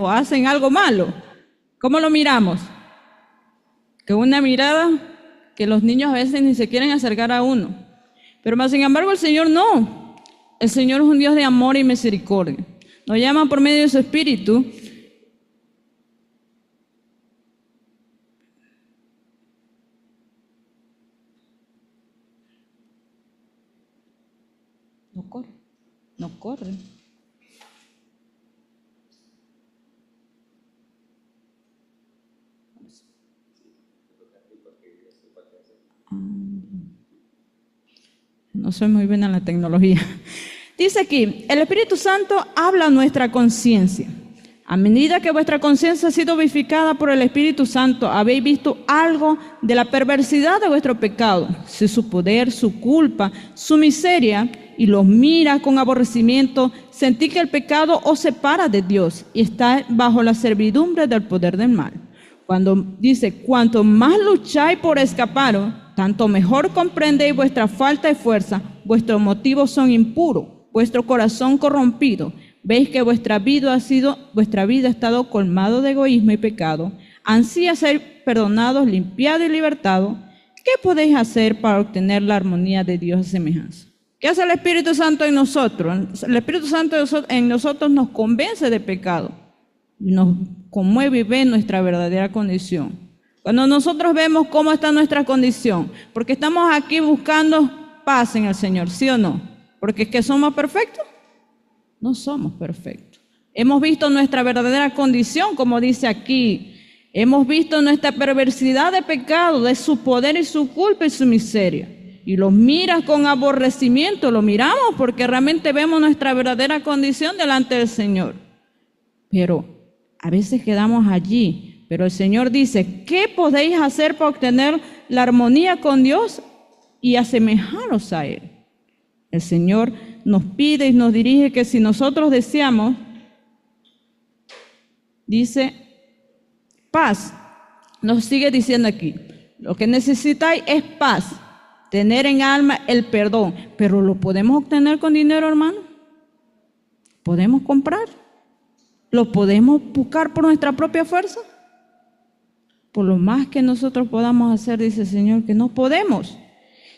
hacen algo malo, ¿cómo lo miramos? Que una mirada que los niños a veces ni se quieren acercar a uno. Pero más sin embargo el Señor no. El Señor es un Dios de amor y misericordia. Nos llama por medio de su Espíritu. No corre. No soy muy buena en la tecnología. Dice aquí, el Espíritu Santo habla a nuestra conciencia. A medida que vuestra conciencia ha sido vivificada por el Espíritu Santo, habéis visto algo de la perversidad de vuestro pecado, su poder, su culpa, su miseria, y los mira con aborrecimiento. Sentí que el pecado os separa de Dios y está bajo la servidumbre del poder del mal. Cuando dice, cuanto más lucháis por escaparos, tanto mejor comprendéis vuestra falta de fuerza, vuestros motivos son impuros, vuestro corazón corrompido. Veis que vuestra vida ha estado colmado de egoísmo y pecado. Ansía ser perdonados, limpiados y libertados. ¿Qué podéis hacer para obtener la armonía de Dios y semejanza? ¿Qué hace el Espíritu Santo en nosotros? El Espíritu Santo en nosotros nos convence de pecado, nos conmueve y ve nuestra verdadera condición. Cuando nosotros vemos cómo está nuestra condición, porque estamos aquí buscando paz en el Señor, ¿sí o no? Porque es que somos perfectos. No somos perfectos. Hemos visto nuestra verdadera condición, como dice aquí. Hemos visto nuestra perversidad de pecado, de su poder y su culpa y su miseria. Y los miras con aborrecimiento, lo miramos porque realmente vemos nuestra verdadera condición delante del Señor. Pero a veces quedamos allí. Pero el Señor dice, ¿qué podéis hacer para obtener la armonía con Dios y asemejaros a Él? El Señor nos pide y nos dirige que si nosotros deseamos, dice, paz, nos sigue diciendo aquí, lo que necesitáis es paz, tener en alma el perdón, pero ¿lo podemos obtener con dinero, hermano? ¿Podemos comprar? ¿Lo podemos buscar por nuestra propia fuerza? Por lo más que nosotros podamos hacer, dice el Señor, que no podemos.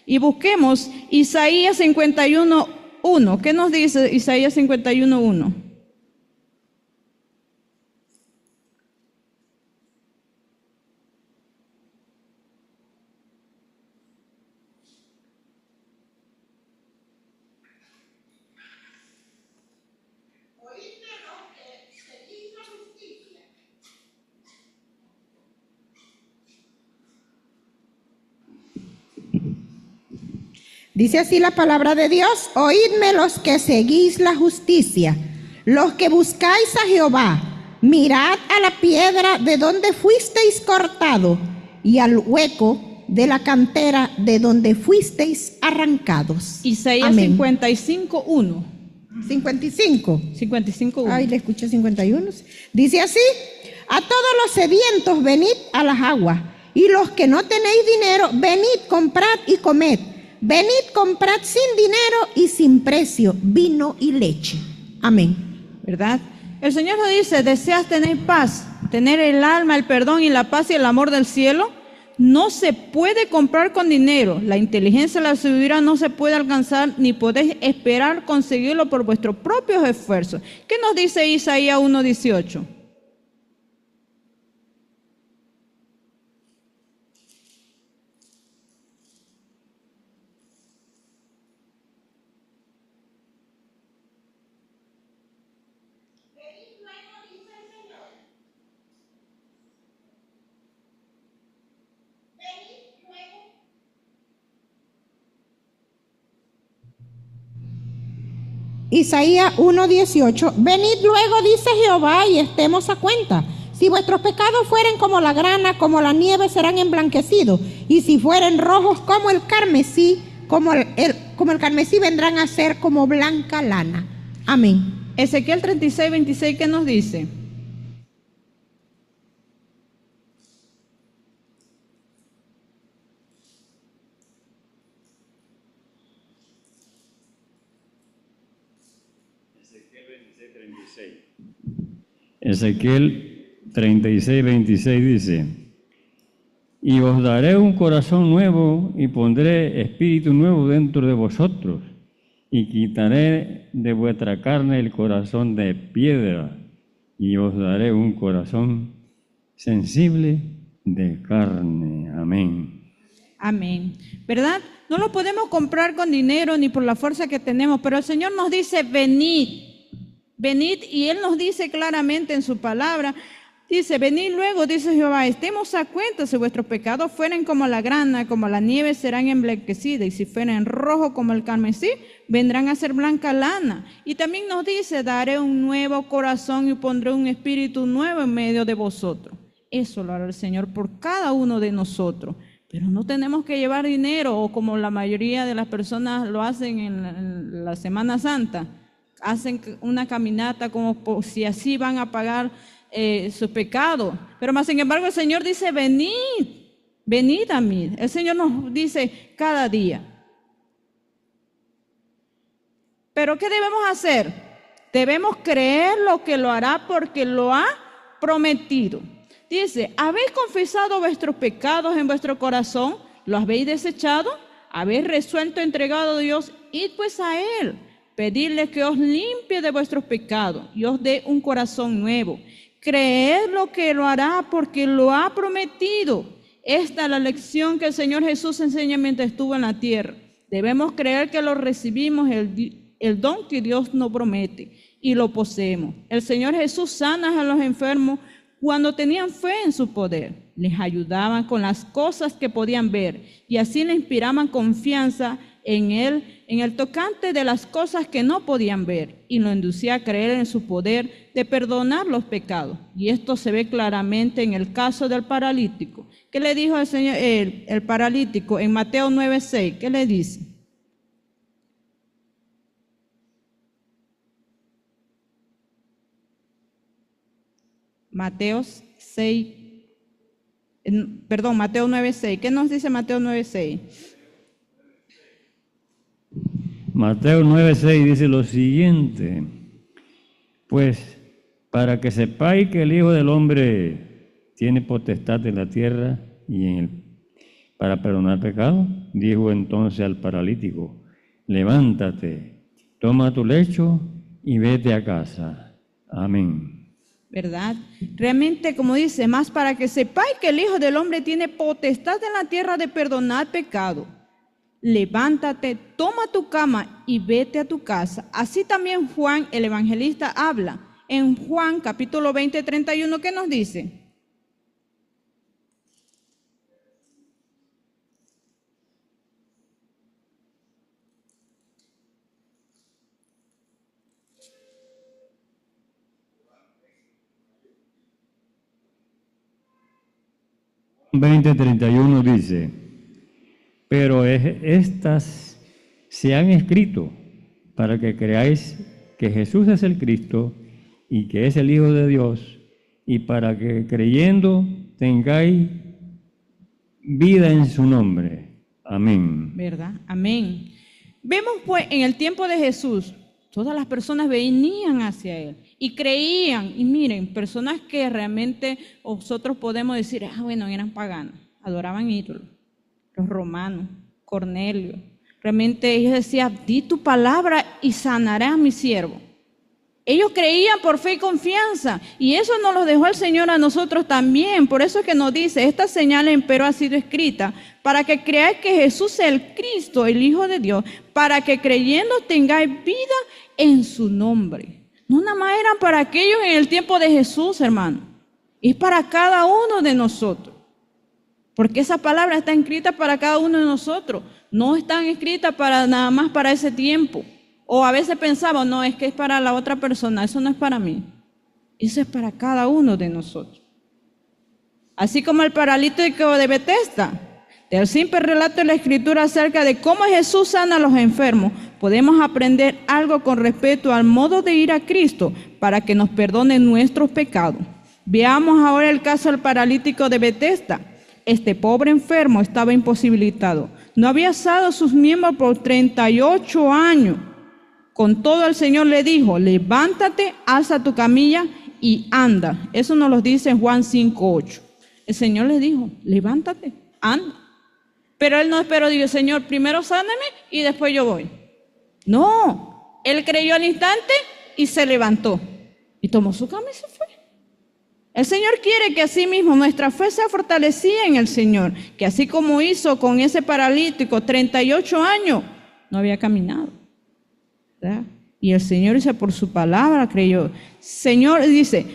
Y busquemos Isaías 51:1. ¿Qué nos dice Isaías 51:1? Dice así la palabra de Dios: oídme los que seguís la justicia, los que buscáis a Jehová, mirad a la piedra de donde fuisteis cortado y al hueco de la cantera de donde fuisteis arrancados. Isaías 55:1. 55. 55:1. Ay, le escuché 51. Dice así: a todos los sedientos venid a las aguas, y los que no tenéis dinero, venid, comprad y comed. Venid, comprad sin dinero y sin precio vino y leche. Amén. ¿Verdad? El Señor nos dice, ¿deseas tener paz, tener el alma, el perdón y la paz y el amor del cielo? No se puede comprar con dinero. La inteligencia y la sabiduría no se puede alcanzar, ni podéis esperar conseguirlo por vuestros propios esfuerzos. ¿Qué nos dice Isaías 1:18? Isaías 1:18. Venid luego, dice Jehová, y estemos a cuenta. Si vuestros pecados fueren como la grana, como la nieve, serán emblanquecidos. Y si fueren rojos como el carmesí, como el carmesí, vendrán a ser como blanca lana. Amén. Ezequiel 36:26, ¿qué nos dice? Ezequiel 36, 26 dice: y os daré un corazón nuevo y pondré espíritu nuevo dentro de vosotros y quitaré de vuestra carne el corazón de piedra y os daré un corazón sensible de carne. Amén. Amén. ¿Verdad? No lo podemos comprar con dinero ni por la fuerza que tenemos, pero el Señor nos dice, venid, venid, y Él nos dice claramente en su palabra, dice, venid luego, dice Jehová, estemos a cuenta, si vuestros pecados fueren como la grana, como la nieve serán emblanquecidas, y si fueren rojo como el carmesí, vendrán a ser blanca lana. Y también nos dice, daré un nuevo corazón y pondré un espíritu nuevo en medio de vosotros. Eso lo hará el Señor por cada uno de nosotros. Pero no tenemos que llevar dinero, o como la mayoría de las personas lo hacen en la Semana Santa, hacen una caminata como por si así van a pagar su pecado. Pero más sin embargo el Señor dice, venid, venid a mí. El Señor nos dice cada día. Pero ¿qué debemos hacer? Debemos creer lo que lo hará porque lo ha prometido. Dice, ¿habéis confesado vuestros pecados en vuestro corazón? ¿Lo habéis desechado? ¿Habéis resuelto entregado a Dios? Id pues a Él, pedidle que os limpie de vuestros pecados y os dé un corazón nuevo. Creed lo que lo hará porque lo ha prometido. Esta es la lección que el Señor Jesús enseña mientras estuvo en la tierra. Debemos creer que lo recibimos, el don que Dios nos promete, y lo poseemos. El Señor Jesús sana a los enfermos cuando tenían fe en su poder. Les ayudaban con las cosas que podían ver y así le inspiraban confianza en Él, en el tocante de las cosas que no podían ver, y lo inducía a creer en su poder de perdonar los pecados. Y esto se ve claramente en el caso del paralítico. ¿Qué le dijo el Señor, el paralítico en Mateo 9:6? ¿Qué le dice? Mateo 9:6. ¿Qué nos dice Mateo 9:6? Mateo 9:6 dice lo siguiente: pues para que sepáis que el Hijo del Hombre tiene potestad en la tierra y para perdonar pecados, dijo entonces al paralítico: levántate, toma tu lecho y vete a casa. Amén. ¿Verdad? Realmente, como dice, más para que sepáis que el Hijo del Hombre tiene potestad en la tierra de perdonar pecado. Levántate, toma tu cama y vete a tu casa. Así también Juan, el evangelista, habla. En Juan capítulo 20, 31, ¿qué nos dice? Juan 20:31 dice: pero estas se han escrito para que creáis que Jesús es el Cristo y que es el Hijo de Dios, y para que creyendo tengáis vida en su nombre. Amén. ¿Verdad? Amén. Vemos pues en el tiempo de Jesús, todas las personas venían hacia Él y creían. Y miren, personas que realmente nosotros podemos decir, bueno, eran paganos, adoraban ídolos. Los romanos, Cornelio, realmente ellos decían, di tu palabra y sanaré a mi siervo. Ellos creían por fe y confianza, y eso nos lo dejó el Señor a nosotros también. Por eso es que nos dice, esta señal empero ha sido escrita, para que creáis que Jesús es el Cristo, el Hijo de Dios, para que creyendo tengáis vida en su nombre. No nada más eran para aquellos en el tiempo de Jesús, hermano, es para cada uno de nosotros. Porque esa palabra está escrita para cada uno de nosotros. No están escritas para nada más para ese tiempo. O a veces pensamos, no, es que es para la otra persona. Eso no es para mí. Eso es para cada uno de nosotros. Así como el paralítico de Betesda. Del simple relato de la Escritura acerca de cómo Jesús sana a los enfermos, podemos aprender algo con respecto al modo de ir a Cristo para que nos perdone nuestros pecados. Veamos ahora el caso del paralítico de Betesda. Este pobre enfermo estaba imposibilitado. No había asado sus miembros por 38 años. Con todo el Señor le dijo, levántate, alza tu camilla y anda. Eso nos lo dice en Juan 5:8. El Señor le dijo, levántate, anda. Pero él no esperó, dijo, Señor, primero sáname y después yo voy. No, él creyó al instante y se levantó. Y tomó su cama y se fue. El Señor quiere que así mismo nuestra fe sea fortalecida en el Señor. Que así como hizo con ese paralítico, 38 años, no había caminado, ¿verdad? Y el Señor dice, por su palabra creyó. Señor dice,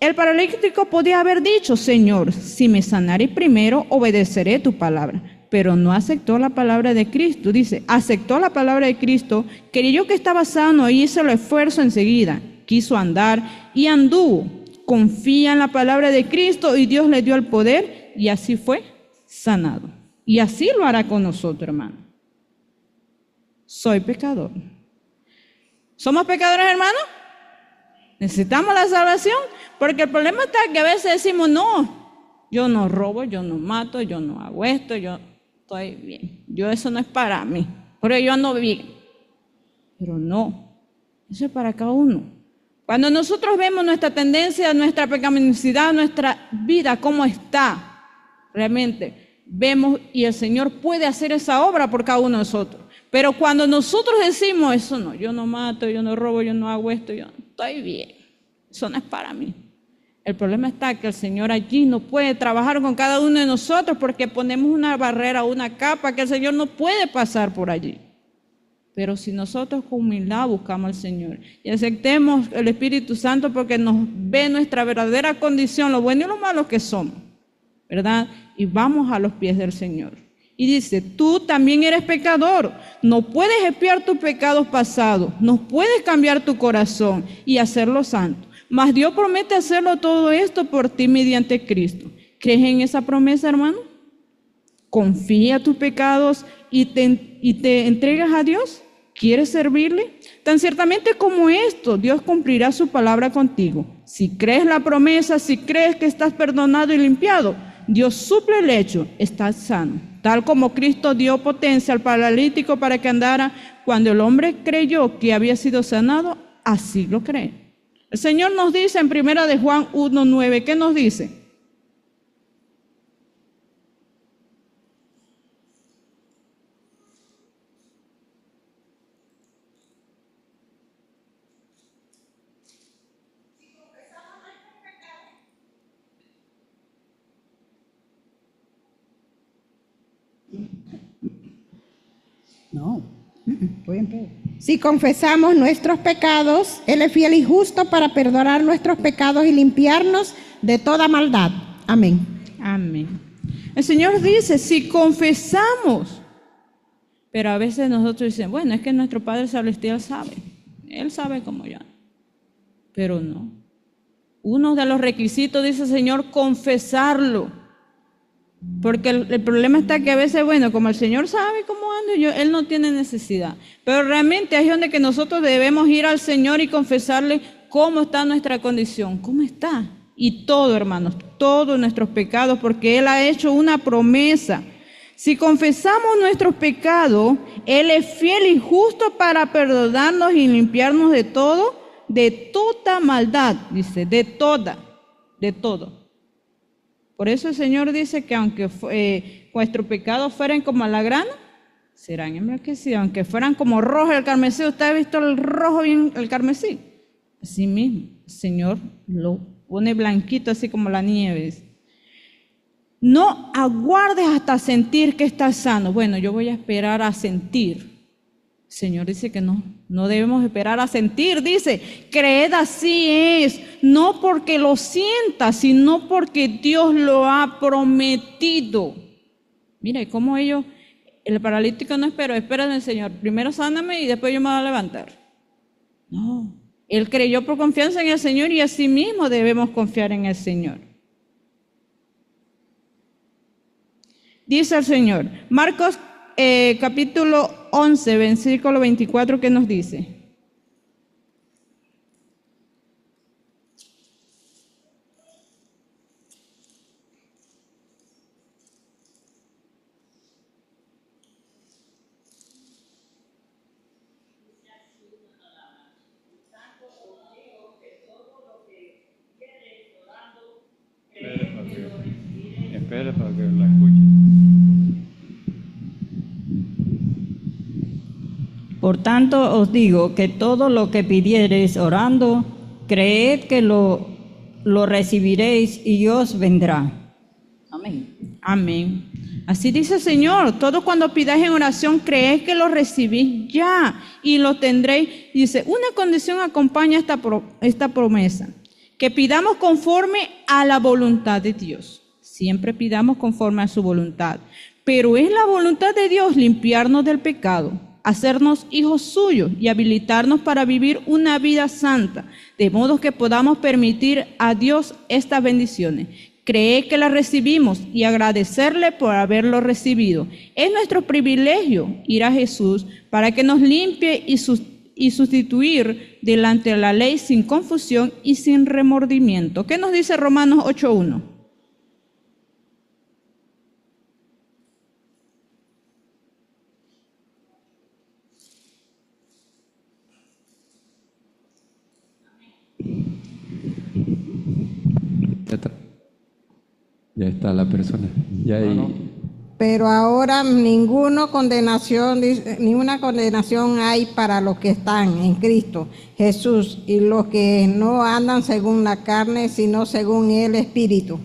el paralítico podía haber dicho, Señor, si me sanaré primero, obedeceré tu palabra. Pero no aceptó la palabra de Cristo. Dice, aceptó la palabra de Cristo, creyó que estaba sano y hizo el esfuerzo enseguida. Quiso andar y anduvo. Confía en la palabra de Cristo y Dios le dio el poder y así fue sanado. Y así lo hará con nosotros, hermano. Soy pecador. ¿Somos pecadores, hermano? ¿Necesitamos la salvación? Porque el problema está que a veces decimos, no, yo no robo, yo no mato, yo no hago esto, yo estoy bien. Eso no es para mí, porque yo ando bien. Pero no, eso es para cada uno. Cuando nosotros vemos nuestra tendencia, nuestra pecaminosidad, nuestra vida, cómo está, realmente vemos y el Señor puede hacer esa obra por cada uno de nosotros. Pero cuando nosotros decimos, eso no, yo no mato, yo no robo, yo no hago esto, yo estoy bien, eso no es para mí. El problema está que el Señor allí no puede trabajar con cada uno de nosotros porque ponemos una barrera, una capa que el Señor no puede pasar por allí. Pero si nosotros con humildad buscamos al Señor y aceptemos el Espíritu Santo porque nos ve nuestra verdadera condición, lo bueno y lo malo que somos, ¿verdad? Y vamos a los pies del Señor. Y dice, tú también eres pecador, no puedes expiar tus pecados pasados, no puedes cambiar tu corazón y hacerlo santo. Mas Dios promete hacerlo todo esto por ti mediante Cristo. ¿Crees en esa promesa, hermano? ¿Confía tus pecados y te entregas a Dios? ¿Quieres servirle? Tan ciertamente como esto, Dios cumplirá su palabra contigo. Si crees la promesa, si crees que estás perdonado y limpiado, Dios suple el hecho, estás sano. Tal como Cristo dio potencia al paralítico para que andara, cuando el hombre creyó que había sido sanado, así lo cree. El Señor nos dice en 1 de Juan 1:9, ¿qué nos dice? No, voy en pedo. Si confesamos nuestros pecados, Él es fiel y justo para perdonar nuestros pecados y limpiarnos de toda maldad. Amén. Amén. El Señor dice, si confesamos, pero a veces nosotros decimos, bueno, es que nuestro Padre Celestial sabe, Él sabe como yo, pero no. Uno de los requisitos, dice el Señor, confesarlo. Porque el problema está que a veces, bueno, como el Señor sabe cómo ando yo, Él no tiene necesidad. Pero realmente ahí es donde que nosotros debemos ir al Señor y confesarle cómo está nuestra condición, cómo está. Y todo, hermanos, todos nuestros pecados, porque Él ha hecho una promesa. Si confesamos nuestros pecados, Él es fiel y justo para perdonarnos y limpiarnos de todo, de toda maldad, dice, de todo. Por eso el Señor dice que aunque vuestros pecados fueran como la grana, serán emblanquecidos. Aunque fueran como rojo el carmesí, ¿usted ha visto el rojo bien el carmesí? Así mismo, el Señor lo pone blanquito, así como la nieve. No aguardes hasta sentir que estás sano. Bueno, yo voy a esperar a sentir. El Señor dice que no debemos esperar a sentir. Dice, creed así es, no porque lo sientas, sino porque Dios lo ha prometido. Mira, cómo el paralítico no esperó, espérame, Señor, primero sáname y después yo me voy a levantar. No, él creyó por confianza en el Señor y así mismo debemos confiar en el Señor. Dice el Señor, Marcos capítulo 11, versículo 24, ¿qué nos dice? Espera para que la escuche. Por tanto os digo que todo lo que pidiereis orando, creed que lo recibiréis y os vendrá. Amén. Amén. Así dice el Señor, todo cuando pidáis en oración, creed que lo recibís ya y lo tendréis. Dice, una condición acompaña esta promesa, que pidamos conforme a la voluntad de Dios. Siempre pidamos conforme a su voluntad. Pero es la voluntad de Dios limpiarnos del pecado, hacernos hijos suyos y habilitarnos para vivir una vida santa, de modo que podamos permitir a Dios estas bendiciones. Creer que las recibimos y agradecerle por haberlo recibido. Es nuestro privilegio ir a Jesús para que nos limpie y sustituir delante de la ley sin confusión y sin remordimiento. ¿Qué nos dice Romanos 8:1? Ya está la persona. Ya hay... Pero ahora ninguna condenación hay para los que están en Cristo Jesús y los que no andan según la carne, sino según el Espíritu.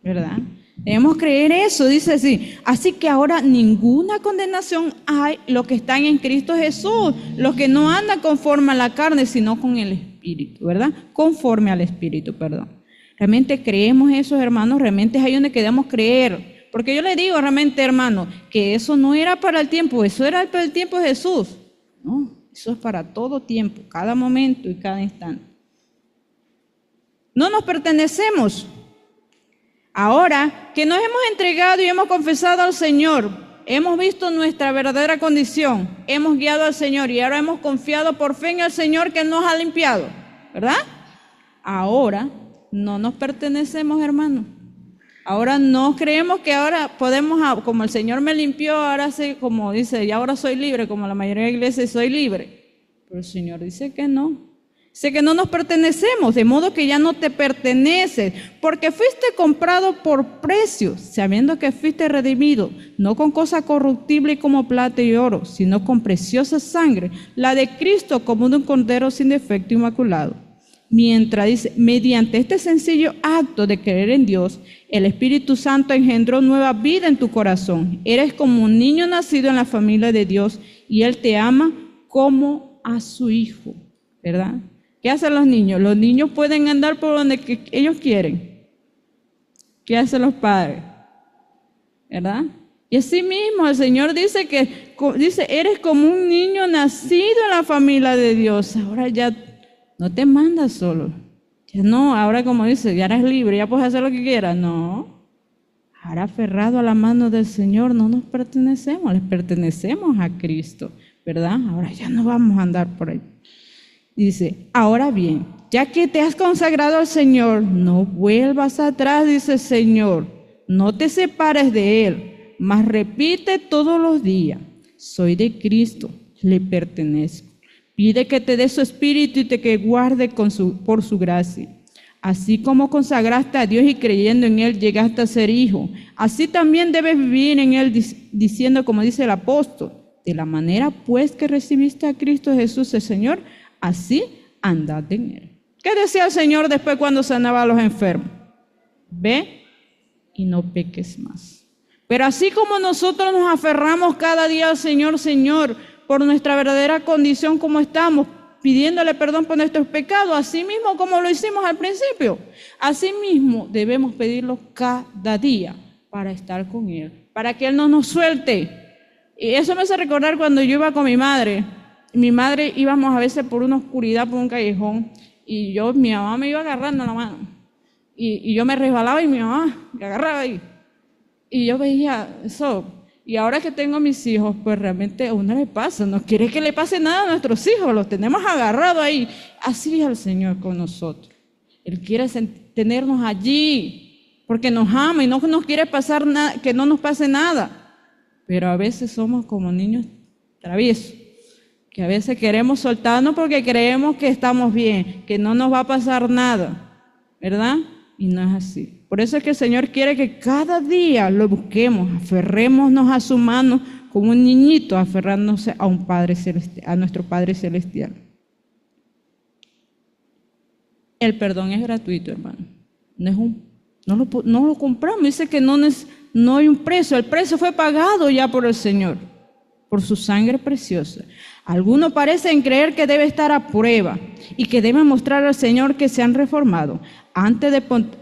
¿Verdad? Debemos creer eso, dice así. Así que ahora ninguna condenación hay los que están en Cristo Jesús, los que no andan conforme a la carne, sino con el Espíritu, ¿verdad? Conforme al Espíritu, perdón. ¿Realmente creemos eso, hermanos? ¿Realmente es ahí donde queremos creer? Porque yo le digo realmente, hermano, que eso no era para el tiempo, eso era para el tiempo de Jesús. No, eso es para todo tiempo, cada momento y cada instante. No nos pertenecemos. Ahora que nos hemos entregado y hemos confesado al Señor, hemos visto nuestra verdadera condición, hemos guiado al Señor y ahora hemos confiado por fe en el Señor que nos ha limpiado, ¿verdad? Ahora no nos pertenecemos, hermano. Ahora no creemos que ahora podemos, como el Señor me limpió, ahora sí, como dice, y ahora soy libre, como la mayoría de iglesias soy libre. Pero el Señor dice que no. Dice que no nos pertenecemos, de modo que ya no te perteneces, porque fuiste comprado por precio, sabiendo que fuiste redimido, no con cosa corruptible como plata y oro, sino con preciosa sangre, la de Cristo como de un cordero sin defecto inmaculado. Mientras dice, mediante este sencillo acto de creer en Dios, el Espíritu Santo engendró nueva vida en tu corazón. Eres como un niño nacido en la familia de Dios y Él te ama como a su hijo, ¿verdad? ¿Qué hacen los niños? Los niños pueden andar por donde ellos quieren. ¿Qué hacen los padres? ¿Verdad? Y así mismo el Señor dice eres como un niño nacido en la familia de Dios. Ahora ya no te mandas solo. Ya no, ahora como dice, ya eres libre, ya puedes hacer lo que quieras. No. Ahora aferrado a la mano del Señor no nos pertenecemos, les pertenecemos a Cristo, ¿verdad? Ahora ya no vamos a andar por ahí. Dice, ahora bien, ya que te has consagrado al Señor, no vuelvas atrás, dice el Señor. No te separes de Él, mas repite todos los días, soy de Cristo, le pertenezco. Pide que te dé su espíritu y te que guarde por su gracia. Así como consagraste a Dios y creyendo en Él llegaste a ser hijo, así también debes vivir en Él diciendo, como dice el apóstol, de la manera pues que recibiste a Cristo Jesús el Señor, así andad en Él. ¿Qué decía el Señor después cuando sanaba a los enfermos? Ve y no peques más. Pero así como nosotros nos aferramos cada día al Señor, Señor, por nuestra verdadera condición como estamos, pidiéndole perdón por nuestros pecados, así mismo como lo hicimos al principio, así mismo debemos pedirlo cada día para estar con Él, para que Él no nos suelte. Y eso me hace recordar cuando yo iba con mi madre íbamos a veces por una oscuridad, por un callejón, y mi mamá me iba agarrando la mano, y yo me resbalaba y mi mamá me agarraba ahí, y yo veía eso. Y ahora que tengo mis hijos, pues realmente a uno le pasa, no quiere que le pase nada a nuestros hijos, los tenemos agarrados ahí. Así es el Señor con nosotros. Él quiere tenernos allí, porque nos ama y no nos quiere pasar nada, que no nos pase nada. Pero a veces somos como niños traviesos, que a veces queremos soltarnos porque creemos que estamos bien, que no nos va a pasar nada, ¿verdad? Y no es así. Por eso es que el Señor quiere que cada día lo busquemos, aferrémonos a su mano como un niñito aferrándose a un Padre celestial, a nuestro Padre celestial. El perdón es gratuito, hermano. No lo compramos. Dice que no hay un precio. El precio fue pagado ya por el Señor, por su sangre preciosa. Algunos parecen creer que debe estar a prueba y que deben mostrar al Señor que se han reformado antes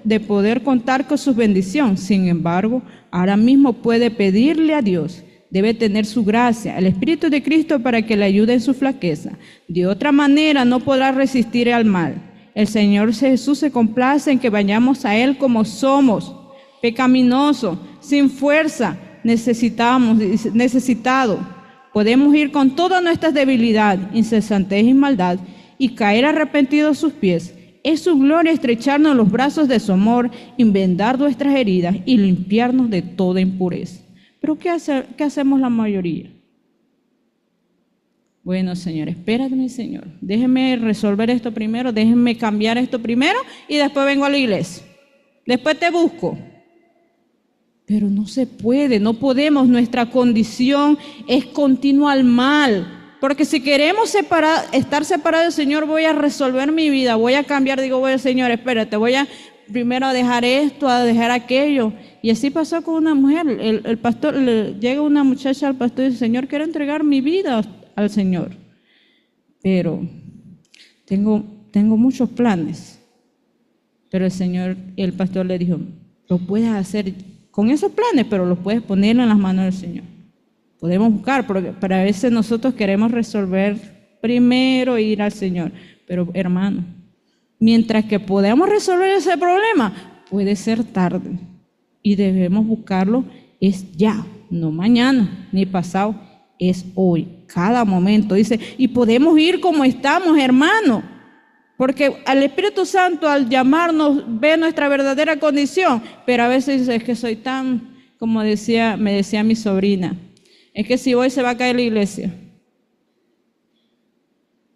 de poder contar con su bendición. Sin embargo, ahora mismo puede pedirle a Dios. Debe tener su gracia, el Espíritu de Cristo, para que le ayude en su flaqueza. De otra manera no podrá resistir al mal. El Señor Jesús se complace en que vayamos a Él como somos, pecaminosos, sin fuerza, necesitados. Podemos ir con todas nuestras debilidades, insensatez y maldad y caer arrepentidos a sus pies. Es su gloria estrecharnos los brazos de su amor, vendar nuestras heridas y limpiarnos de toda impureza. ¿Pero qué hacemos la mayoría? Bueno, Señor, espérate, Señor. Déjeme resolver esto primero, déjeme cambiar esto primero y después vengo a la iglesia. Después te busco. Pero no se puede, no podemos. Nuestra condición es continua al mal. Porque si queremos estar separados del Señor, voy a resolver mi vida, voy a cambiar. Digo, bueno, Señor, espérate, voy a primero a dejar esto, a dejar aquello. Y así pasó con una mujer. El pastor, llega una muchacha al pastor y dice, Señor, quiero entregar mi vida al Señor. Pero tengo muchos planes. Pero el pastor le dijo, lo puedes hacer con esos planes, pero los puedes poner en las manos del Señor. Podemos buscar, porque a veces nosotros queremos resolver primero e ir al Señor. Pero hermano, mientras que podamos resolver ese problema, puede ser tarde. Y debemos buscarlo es ya, no mañana, ni pasado, es hoy, cada momento. Dice, y podemos ir como estamos, hermano. Porque al Espíritu Santo, al llamarnos, ve nuestra verdadera condición. Pero a veces dice, es que soy tan, como me decía mi sobrina, es que si hoy se va a caer la iglesia.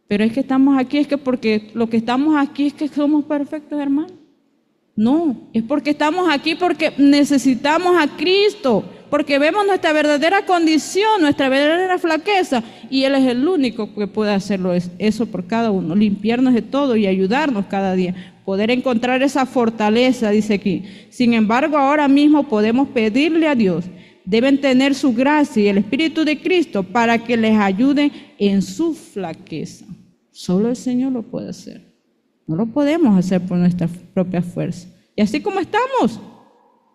Pero es que estamos aquí, es que porque lo que estamos aquí es que somos perfectos, hermano. No, es porque estamos aquí porque necesitamos a Cristo, porque vemos nuestra verdadera condición, nuestra verdadera flaqueza, y Él es el único que puede hacerlo eso por cada uno, limpiarnos de todo y ayudarnos cada día, poder encontrar esa fortaleza, dice aquí. Sin embargo, ahora mismo podemos pedirle a Dios, deben tener su gracia y el Espíritu de Cristo para que les ayude en su flaqueza. Solo el Señor lo puede hacer. No lo podemos hacer por nuestra propia fuerza. Y así como estamos,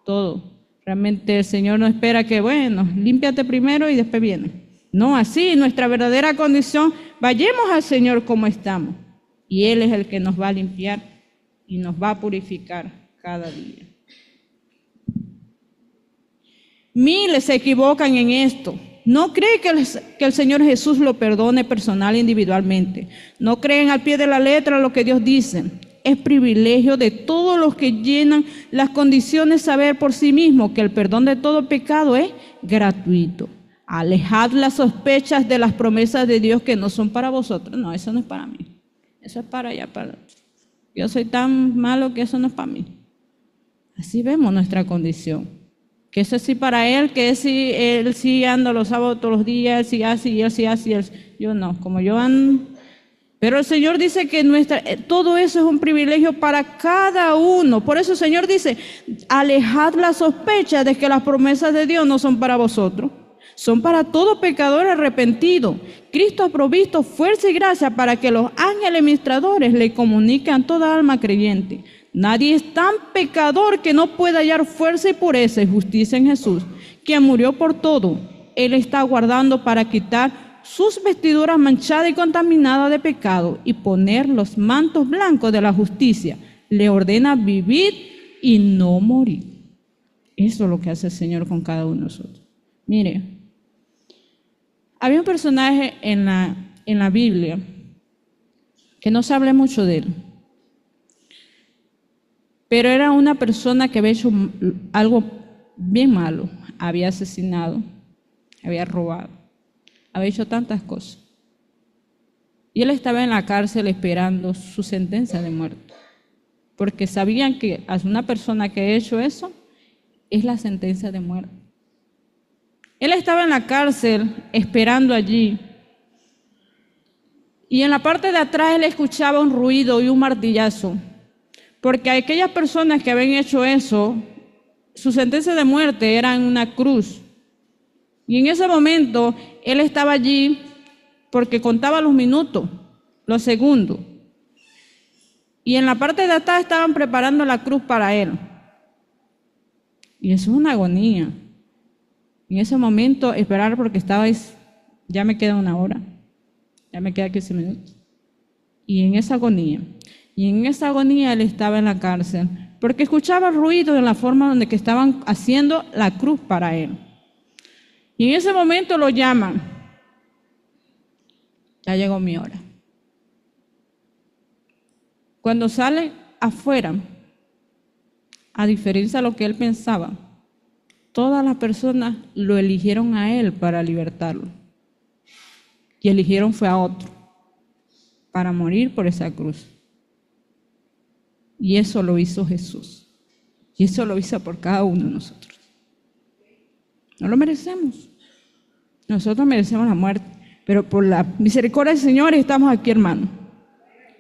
todo. Realmente el Señor no espera que, bueno, límpiate primero y después viene. No, así, nuestra verdadera condición, vayamos al Señor como estamos. Y Él es el que nos va a limpiar y nos va a purificar cada día. Miles se equivocan en esto. No creen que el Señor Jesús lo perdone personal e individualmente. No creen al pie de la letra lo que Dios dice. Es privilegio de todos los que llenan las condiciones saber por sí mismos que el perdón de todo pecado es gratuito. Alejad las sospechas de las promesas de Dios que no son para vosotros. No, eso no es para mí. Eso es para allá. Yo soy tan malo que eso no es para mí. Así vemos nuestra condición. Que eso sí para él, que él sí anda los sábados todos los días, él sí hace y él sí hace. Yo no, como yo ando. Pero el Señor dice que todo eso es un privilegio para cada uno. Por eso el Señor dice, alejad la sospecha de que las promesas de Dios no son para vosotros. Son para todo pecador arrepentido. Cristo ha provisto fuerza y gracia para que los ángeles ministradores le comuniquen a toda alma creyente. Nadie es tan pecador que no pueda hallar fuerza y pureza y justicia en Jesús, quien murió por todo. Él está aguardando para quitar sus vestiduras manchadas y contaminadas de pecado y poner los mantos blancos de la justicia. Le ordena vivir y no morir. Eso es lo que hace el Señor con cada uno de nosotros. Mire, había un personaje en la Biblia que no se habla mucho de él. Pero era una persona que había hecho algo bien malo. Había asesinado, había robado, había hecho tantas cosas. Y él estaba en la cárcel esperando su sentencia de muerte. porque sabían que a una persona que ha hecho eso es la sentencia de muerte. Él estaba en la cárcel esperando allí, y en la parte de atrás él escuchaba un ruido y un martillazo, porque aquellas personas que habían hecho eso, su sentencia de muerte era en una cruz. Y en ese momento él estaba allí porque contaba los minutos, los segundos. Y en la parte de atrás estaban preparando la cruz para él. Y eso es una agonía. En ese momento esperar porque ya me queda 1 hora, ya me queda 15 minutos. Y en esa agonía él estaba en la cárcel, porque escuchaba el ruido en la forma donde que estaban haciendo la cruz para él. Y en ese momento lo llaman. Ya llegó mi hora. Cuando sale afuera, a diferencia de lo que él pensaba, todas las personas lo eligieron a él para libertarlo. Y eligieron fue a otro para morir por esa cruz. Y eso lo hizo Jesús. Y eso lo hizo por cada uno de nosotros. No lo merecemos. Nosotros merecemos la muerte. Pero por la misericordia del Señor estamos aquí, hermanos.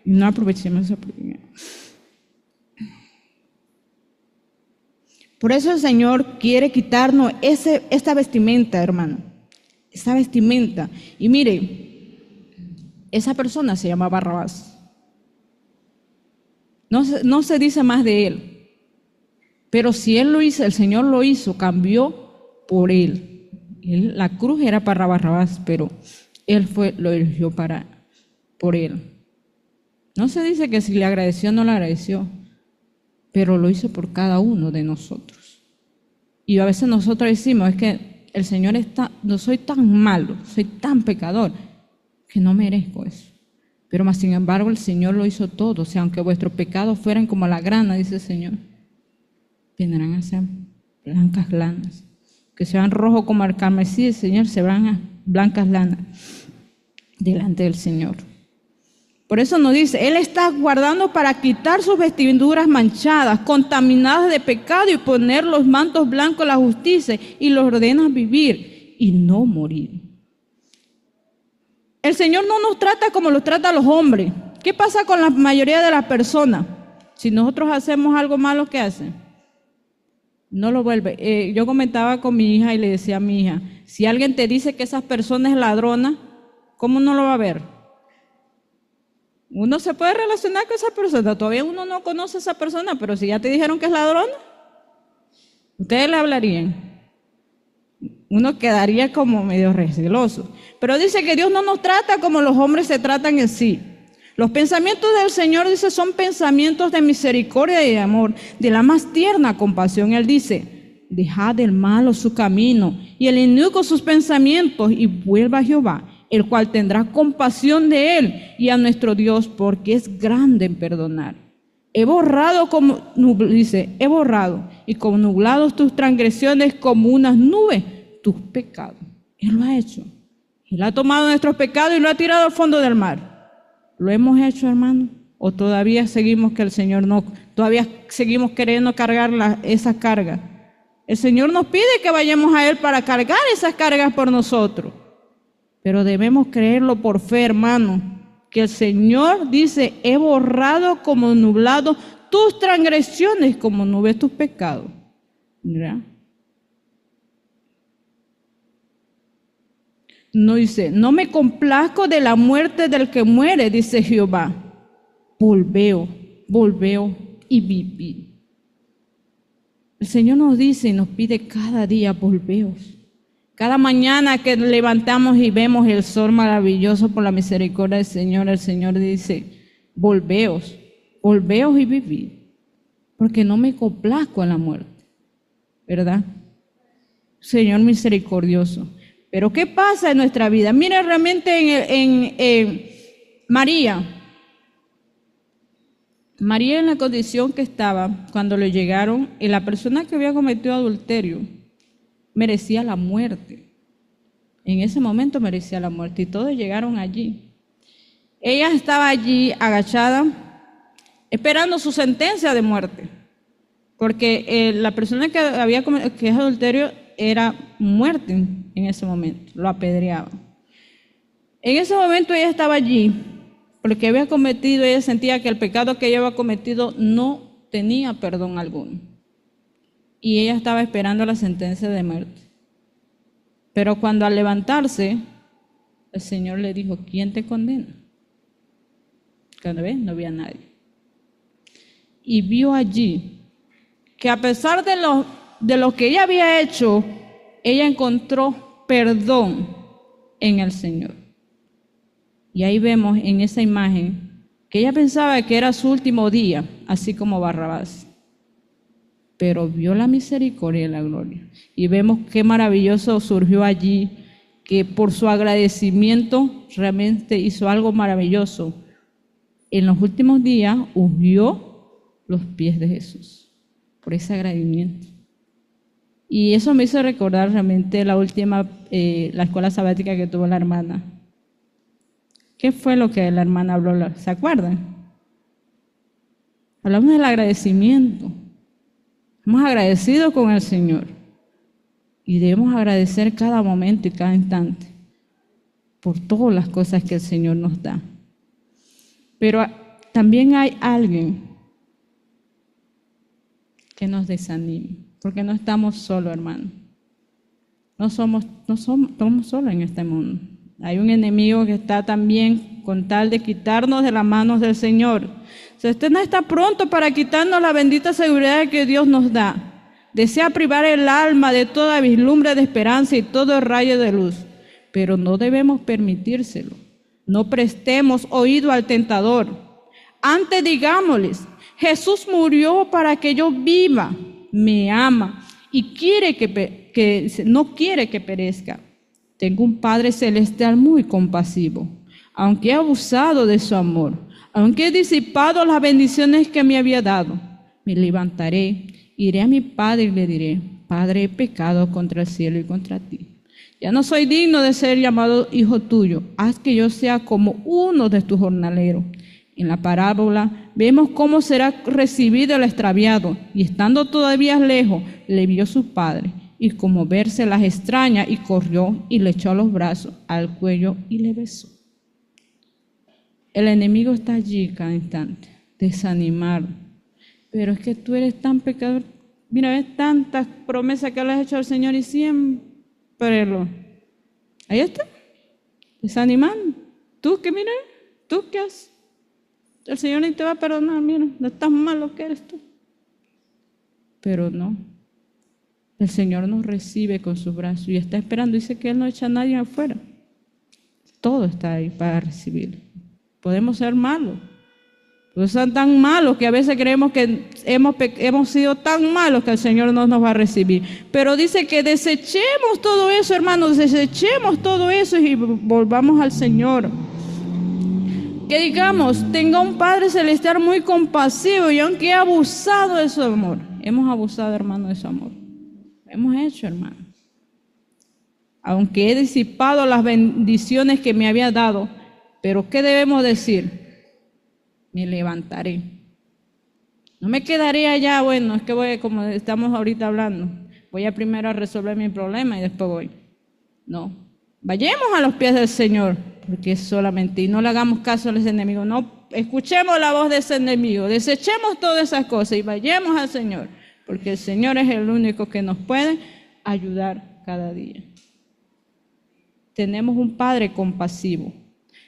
Y no aprovechemos esa oportunidad. Por eso el Señor quiere quitarnos esta vestimenta, hermano. Esta vestimenta. Y mire, esa persona se llama Barrabás. No se dice más de él. Pero si él lo hizo, el Señor lo hizo, cambió por él. La cruz era para Barrabás, pero él lo eligió por él. No se dice que si le agradeció o no le agradeció, pero lo hizo por cada uno de nosotros. Y a veces nosotros decimos, es que el Señor no soy tan malo, soy tan pecador, que no merezco eso. Pero más sin embargo el Señor lo hizo todo. O sea, aunque vuestros pecados fueran como la grana, dice el Señor, vendrán a ser blancas lanas. Que sean rojos como el carmesí, el Señor, se van a blancas lanas delante del Señor. Por eso nos dice, Él está guardando para quitar sus vestiduras manchadas, contaminadas de pecado, y poner los mantos blancos de la justicia, y los ordena vivir y no morir. El Señor no nos trata como los trata a los hombres. ¿Qué pasa con la mayoría de las personas? Si nosotros hacemos algo malo, ¿qué hacen? No lo vuelve. Yo comentaba con mi hija y le decía a mi hija, si alguien te dice que esa persona es ladrona, ¿cómo no lo va a ver? Uno se puede relacionar con esa persona, todavía uno no conoce a esa persona, pero si ya te dijeron que es ladrona, ustedes le hablarían. Uno quedaría como medio receloso. Pero dice que Dios no nos trata como los hombres se tratan en sí. Los pensamientos del Señor, dice, son pensamientos de misericordia y de amor, de la más tierna compasión. Él dice, dejad del malo su camino y el inicuo sus pensamientos, y vuelva a Jehová, el cual tendrá compasión de él, y a nuestro Dios, porque es grande en perdonar. He borrado y como nublados tus transgresiones, como unas nubes tus pecados. Él lo ha hecho. Él ha tomado nuestros pecados y lo ha tirado al fondo del mar. ¿Lo hemos hecho, hermano? ¿O todavía seguimos todavía seguimos queriendo cargar esas cargas? El Señor nos pide que vayamos a Él para cargar esas cargas por nosotros. Pero debemos creerlo por fe, hermano, que el Señor dice, he borrado como nublado tus transgresiones, como nubes tus pecados. ¿Verdad? No dice, no me complazco de la muerte del que muere, dice Jehová. Volveo y viví. El Señor nos dice y nos pide cada día, volveos. Cada mañana que levantamos y vemos el sol maravilloso por la misericordia del Señor, el Señor dice, volveos y vivid, porque no me complazco en la muerte, ¿verdad? Señor misericordioso. Pero ¿qué pasa en nuestra vida? Mira realmente en María en la condición que estaba cuando le llegaron, y la persona que había cometido adulterio merecía la muerte. En ese momento merecía la muerte y todos llegaron allí. Ella estaba allí agachada esperando su sentencia de muerte, porque la persona que es adulterio era muerte en ese momento, lo apedreaban. En ese momento ella estaba allí porque ella sentía que el pecado que ella había cometido no tenía perdón alguno. Y ella estaba esperando la sentencia de muerte. Pero cuando al levantarse, el Señor le dijo, ¿quién te condena? Cuando ves, no había nadie. Y vio allí que a pesar de lo que ella había hecho, ella encontró perdón en el Señor. Y ahí vemos en esa imagen que ella pensaba que era su último día, así como Barrabás. Pero vio la misericordia y la gloria. Y vemos qué maravilloso surgió allí, que por su agradecimiento realmente hizo algo maravilloso. En los últimos días ungió los pies de Jesús, por ese agradecimiento. Y eso me hizo recordar realmente la escuela sabática que tuvo la hermana. ¿Qué fue lo que la hermana habló? ¿Se acuerdan? Hablamos del agradecimiento. Hemos agradecido con el Señor y debemos agradecer cada momento y cada instante por todas las cosas que el Señor nos da. Pero también hay alguien que nos desanima, porque no estamos solos, hermano. No somos solos en este mundo. Hay un enemigo que está también con tal de quitarnos de las manos del Señor. Si usted no está pronto para quitarnos la bendita seguridad que Dios nos da, desea privar el alma de toda vislumbre de esperanza y todo rayo de luz, pero no debemos permitírselo. No prestemos oído al tentador. Antes digámosles, Jesús murió para que yo viva, me ama y no quiere que perezca. Tengo un Padre Celestial muy compasivo, aunque he abusado de su amor, aunque he disipado las bendiciones que me había dado. Me levantaré, iré a mi Padre y le diré, Padre, he pecado contra el cielo y contra ti. Ya no soy digno de ser llamado hijo tuyo, haz que yo sea como uno de tus jornaleros. En la parábola vemos cómo será recibido el extraviado, y estando todavía lejos, le vio su padre, y como verse las extraña, y corrió y le echó a los brazos, al cuello y le besó. El enemigo está allí cada instante, desanimado. Pero es que tú eres tan pecador. Mira, ves tantas promesas que le has hecho al Señor y siempre ahí está, desanimando. ¿Tú qué mira? ¿Tú qué haces? El Señor ni te va a perdonar, mira, no estás malo que eres tú. Pero no. El Señor nos recibe con sus brazos y está esperando. Dice que Él no echa a nadie afuera. Todo está ahí para recibir. Podemos ser malos. Podemos ser tan malos que a veces creemos que hemos sido tan malos que el Señor no nos va a recibir. Pero dice que desechemos todo eso, hermanos. Desechemos todo eso y volvamos al Señor. Que digamos, tenga un Padre Celestial muy compasivo y aunque he abusado de su amor. Hemos abusado, hermano, de su amor. Hemos hecho, hermano. Aunque he disipado las bendiciones que me había dado, pero ¿qué debemos decir? Me levantaré. No me quedaré allá, bueno, es que voy, como estamos ahorita hablando, voy a primero a resolver mi problema y después voy. No, vayamos a los pies del Señor, porque es solamente, y no le hagamos caso a ese enemigo, no escuchemos la voz de ese enemigo, desechemos todas esas cosas y vayamos al Señor. Porque el Señor es el único que nos puede ayudar cada día. Tenemos un Padre compasivo.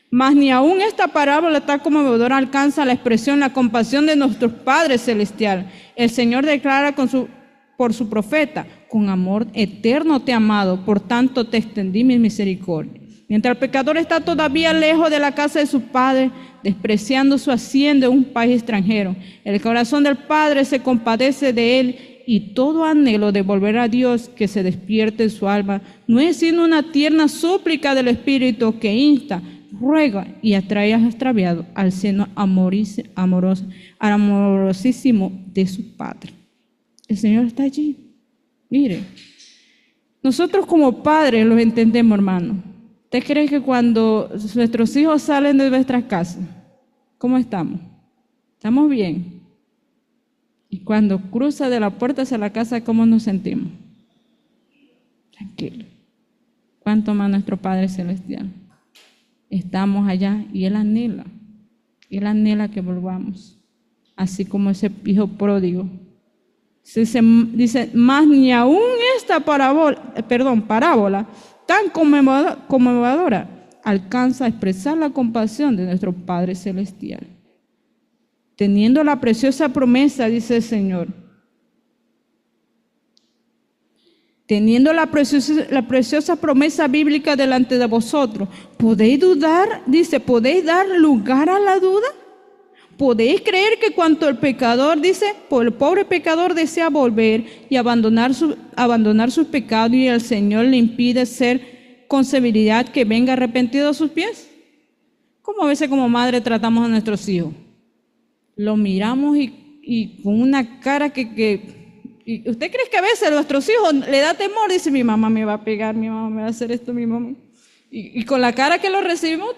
Mas ni aún esta parábola tan conmovedora alcanza la expresión, la compasión de nuestro Padre Celestial. El Señor declara por su profeta, con amor eterno te he amado, por tanto te extendí mi misericordia. Mientras el pecador está todavía lejos de la casa de su Padre, despreciando su hacienda en un país extranjero, el corazón del Padre se compadece de él y todo anhelo de volver a Dios que se despierte en su alma no es sino una tierna súplica del Espíritu que insta, ruega y atrae al extraviado al seno amorosísimo de su Padre. El Señor está allí. Mire, nosotros como padres los entendemos, hermano. ¿Usted cree que cuando nuestros hijos salen de nuestras casas, cómo estamos? ¿Estamos bien? Y cuando cruza de la puerta hacia la casa, ¿cómo nos sentimos? Tranquilo. ¿Cuánto más nuestro Padre Celestial? Estamos allá y Él anhela que volvamos, así como ese hijo pródigo. Dice, más ni aún esta parábola tan conmovedora alcanza a expresar la compasión de nuestro Padre Celestial. Teniendo la preciosa promesa, dice el Señor, teniendo la preciosa promesa bíblica delante de vosotros, ¿podéis dudar? Dice, ¿podéis dar lugar a la duda? ¿Podéis creer que cuanto el pecador, dice, por el pobre pecador desea volver y abandonar sus pecados y el Señor le impide ser con severidad que venga arrepentido a sus pies? ¿Cómo a veces como madre tratamos a nuestros hijos? Lo miramos y con una cara ¿y usted cree que a veces a nuestros hijos le da temor? Dice, mi mamá me va a pegar, mi mamá me va a hacer esto, mi mamá. Y con la cara que lo recibimos,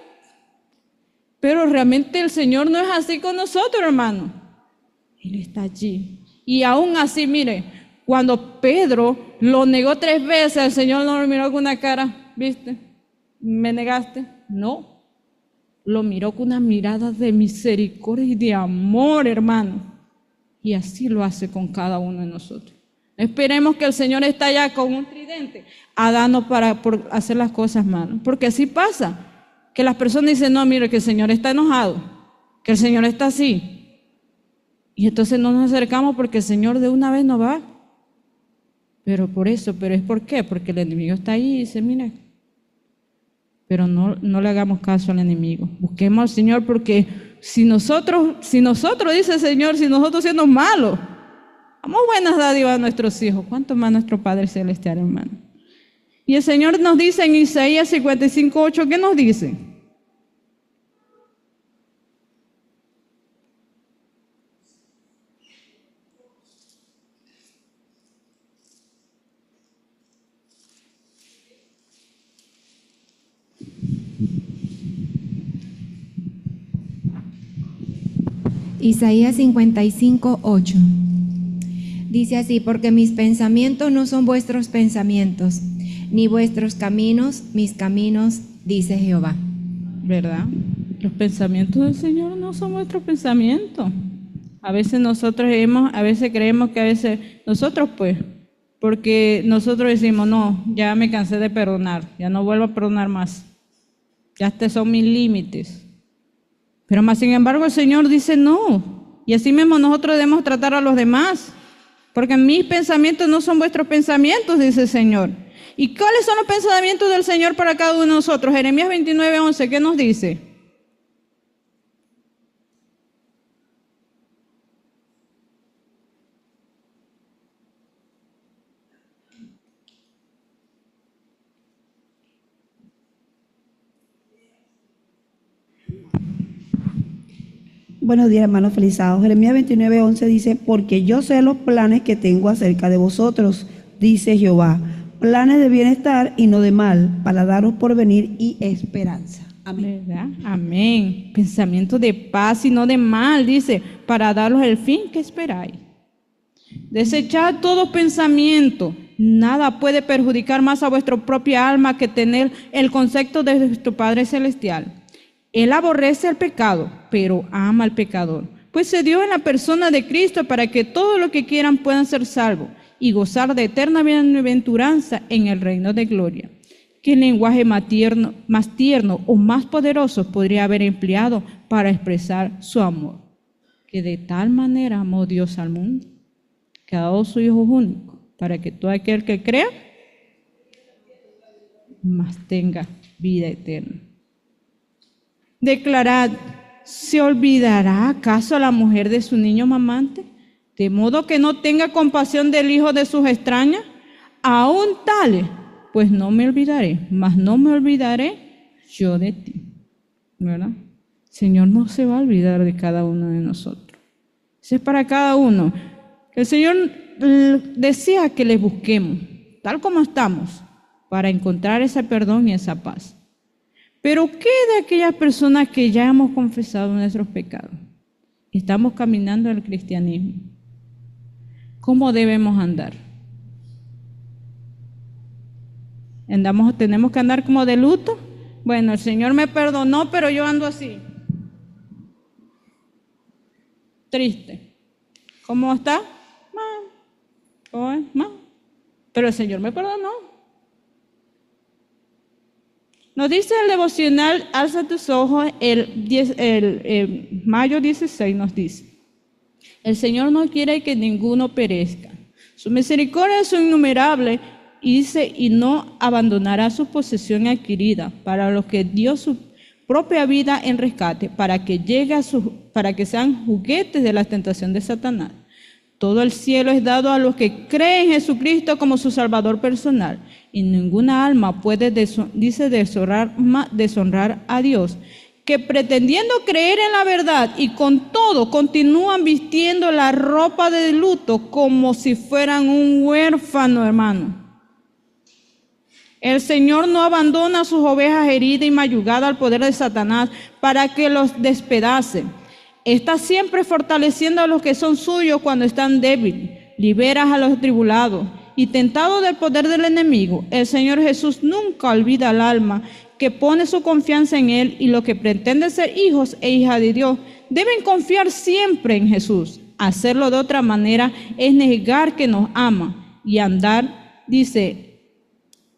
pero realmente el Señor no es así con nosotros, hermano. Él está allí. Y aún así, mire, cuando Pedro lo negó 3 veces, el Señor no lo miró con una cara, ¿viste? ¿Me negaste? No. Lo miró con una mirada de misericordia y de amor, hermano. Y así lo hace con cada uno de nosotros. Esperemos que el Señor esté allá con un tridente a darnos por hacer las cosas malas. Porque así pasa, que las personas dicen, no, mire, que el Señor está enojado, que el Señor está así. Y entonces no nos acercamos porque el Señor de una vez nos va. Pero es ¿por qué? Porque el enemigo está ahí y dice, mira. Pero no le hagamos caso al enemigo. Busquemos al Señor porque si nosotros, dice el Señor, si nosotros siendo malos, damos buenas dádivas a nuestros hijos, ¿cuánto más nuestro Padre Celestial, hermano? Y el Señor nos dice en Isaías 55:8, ¿qué nos dice? Isaías 55:8. Dice así, porque mis pensamientos no son vuestros pensamientos, ni vuestros caminos, mis caminos, dice Jehová. ¿Verdad? Los pensamientos del Señor no son nuestros pensamientos. A veces creemos que a veces nosotros porque nosotros decimos, no, ya me cansé de perdonar, ya no vuelvo a perdonar más. Ya estos son mis límites. Pero más sin embargo el Señor dice no. Y así mismo nosotros debemos tratar a los demás. Porque mis pensamientos no son vuestros pensamientos, dice el Señor. ¿Y cuáles son los pensamientos del Señor para cada uno de nosotros? Jeremías 29:11, ¿qué nos dice? Buenos días, hermanos, feliz sábado. Jeremías 29:11 dice, porque yo sé los planes que tengo acerca de vosotros, dice Jehová, planes de bienestar y no de mal, para daros porvenir y esperanza. Amén. ¿Verdad? Amén. Pensamiento de paz y no de mal, dice, para daros el fin que esperáis. Desechad todo pensamiento. Nada puede perjudicar más a vuestra propia alma que tener el concepto de vuestro Padre Celestial. Él aborrece el pecado, pero ama al pecador, pues se dio en la persona de Cristo para que todos los que quieran puedan ser salvos y gozar de eterna bienaventuranza en el reino de gloria. ¿Qué lenguaje más tierno o más poderoso podría haber empleado para expresar su amor? Que de tal manera amó Dios al mundo, que ha dado su Hijo único, para que todo aquel que crea, más tenga vida eterna. Declarad, ¿se olvidará acaso la mujer de su niño mamante? De modo que no tenga compasión del hijo de sus extrañas, aún tales, pues no me olvidaré, mas no me olvidaré yo de ti. ¿Verdad? Señor no se va a olvidar de cada uno de nosotros. Eso es para cada uno. El Señor desea que le busquemos, tal como estamos, para encontrar ese perdón y esa paz. Pero ¿qué de aquellas personas que ya hemos confesado nuestros pecados? estamos caminando en el cristianismo. ¿Cómo debemos andar? ¿Tenemos que andar como de luto? Bueno, el Señor me perdonó, pero yo ando así. Triste. ¿Cómo está? Mal. Pero el Señor me perdonó. Nos dice el devocional, alza tus ojos, mayo 16 nos dice, el Señor no quiere que ninguno perezca. Su misericordia es innumerable y dice, y no abandonará su posesión adquirida para los que dio su propia vida en rescate, para que sean juguetes de la tentación de Satanás. Todo el cielo es dado a los que creen en Jesucristo como su Salvador personal, y ninguna alma puede, deshonrar a Dios, que pretendiendo creer en la verdad y con todo continúan vistiendo la ropa de luto como si fueran un huérfano, hermano. El Señor no abandona a sus ovejas heridas y mayugadas al poder de Satanás para que los despedace. Está siempre fortaleciendo a los que son suyos cuando están débiles. Liberas a los atribulados y tentados del poder del enemigo. El Señor Jesús nunca olvida al alma que pone su confianza en Él, y los que pretenden ser hijos e hijas de Dios deben confiar siempre en Jesús. Hacerlo de otra manera es negar que nos ama y andar,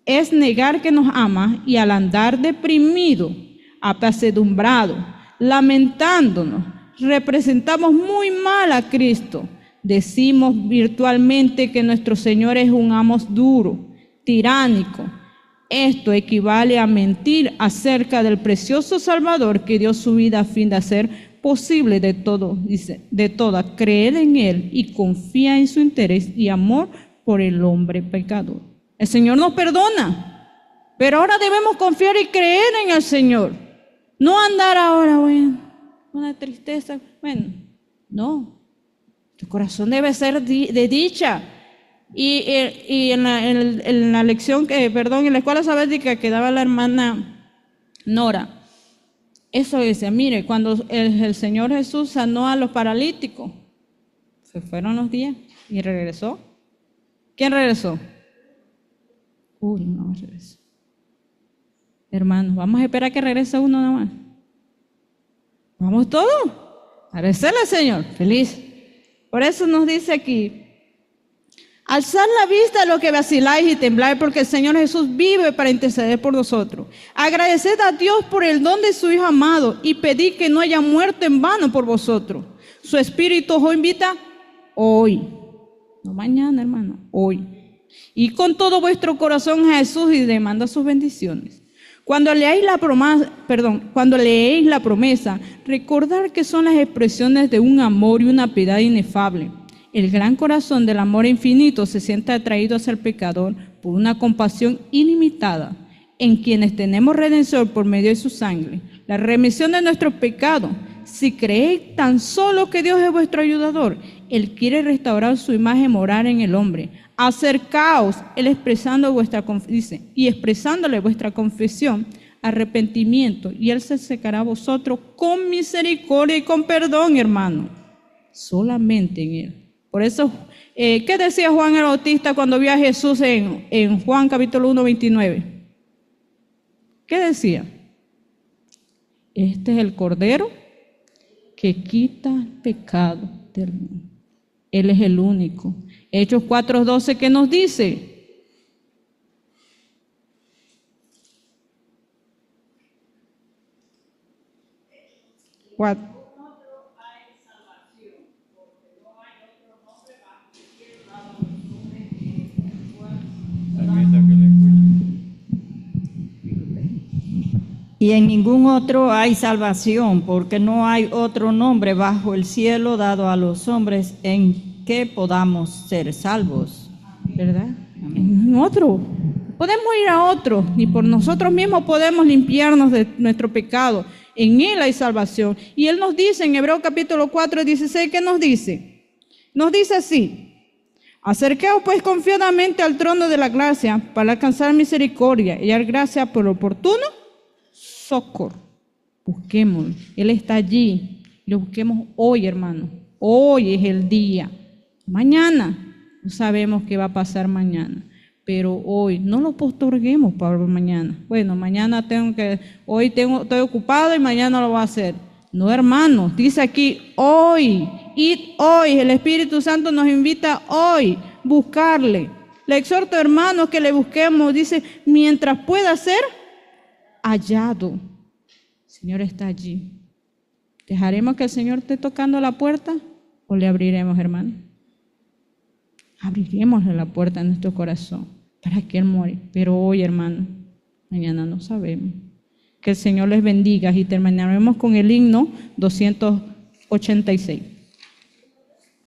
es negar que nos ama, y al andar deprimido, apesadumbrado, lamentándonos, representamos muy mal a Cristo. Decimos virtualmente que nuestro Señor es un amo duro, tiránico. Esto equivale a mentir acerca del precioso Salvador que dio su vida a fin de hacer posible de toda creer en Él y confía en su interés y amor por el hombre pecador. El Señor nos perdona, pero ahora debemos confiar y creer en el Señor. No andar ahora, una tristeza, no. Tu corazón debe ser de dicha. Y en la lección, en la escuela sabática que daba la hermana Nora, eso decía, mire, cuando el Señor Jesús sanó a los paralíticos, se fueron los días y regresó. ¿Quién regresó? No regresó. Hermanos, vamos a esperar que regrese uno nada más. Vamos todos a agradecerle al Señor, feliz. Por eso nos dice aquí, alzad la vista a los que vaciláis y tembláis, porque el Señor Jesús vive para interceder por nosotros. Agradeced a Dios por el don de su Hijo amado y pedid que no haya muerto en vano por vosotros. Su Espíritu os invita hoy, no mañana, hermano, hoy. Y con todo vuestro corazón a Jesús y demanda sus bendiciones. Cuando leéis la promesa, recordad que son las expresiones de un amor y una piedad inefable. El gran corazón del amor infinito se siente atraído hacia el pecador por una compasión ilimitada, en quienes tenemos redención por medio de su sangre, la remisión de nuestros pecados. Si creéis tan solo que Dios es vuestro ayudador, Él quiere restaurar su imagen moral en el hombre. Acercaos, Él expresándole vuestra confesión, arrepentimiento, y Él se acercará a vosotros con misericordia y con perdón, hermano. Solamente en Él. Por eso, ¿qué decía Juan el Bautista cuando vio a Jesús en Juan capítulo 1, 29? ¿Qué decía? Este es el Cordero que quita el pecado del mundo. Él es el único. Hechos 4:12, ¿qué nos dice? Y en ningún otro hay salvación, porque no hay otro nombre bajo el cielo dado a los hombres en que podamos ser salvos. ¿Verdad? En otro. Podemos ir a otro, ni por nosotros mismos podemos limpiarnos de nuestro pecado. En Él hay salvación. Y Él nos dice en Hebreos capítulo 4:16, ¿qué nos dice? Nos dice así: acerqueos pues confiadamente al trono de la gracia para alcanzar misericordia y hallar gracia por oportuno socorro. Busquémoslo. Él está allí. Lo busquemos hoy, hermano. Hoy es el día. Mañana, no sabemos qué va a pasar mañana. Pero hoy, no lo posterguemos para mañana. Bueno, mañana estoy ocupado y mañana lo voy a hacer. No, hermano, dice aquí, hoy, id hoy. El Espíritu Santo nos invita hoy a buscarle. Le exhorto, hermanos, que le busquemos. Dice, mientras pueda ser hallado. El Señor está allí. ¿Dejaremos que el Señor esté tocando la puerta o le abriremos, hermano? Abriremosle la puerta en nuestro corazón para que Él muere. Pero hoy, hermano, mañana no sabemos. Que el Señor les bendiga y terminaremos con el himno 286.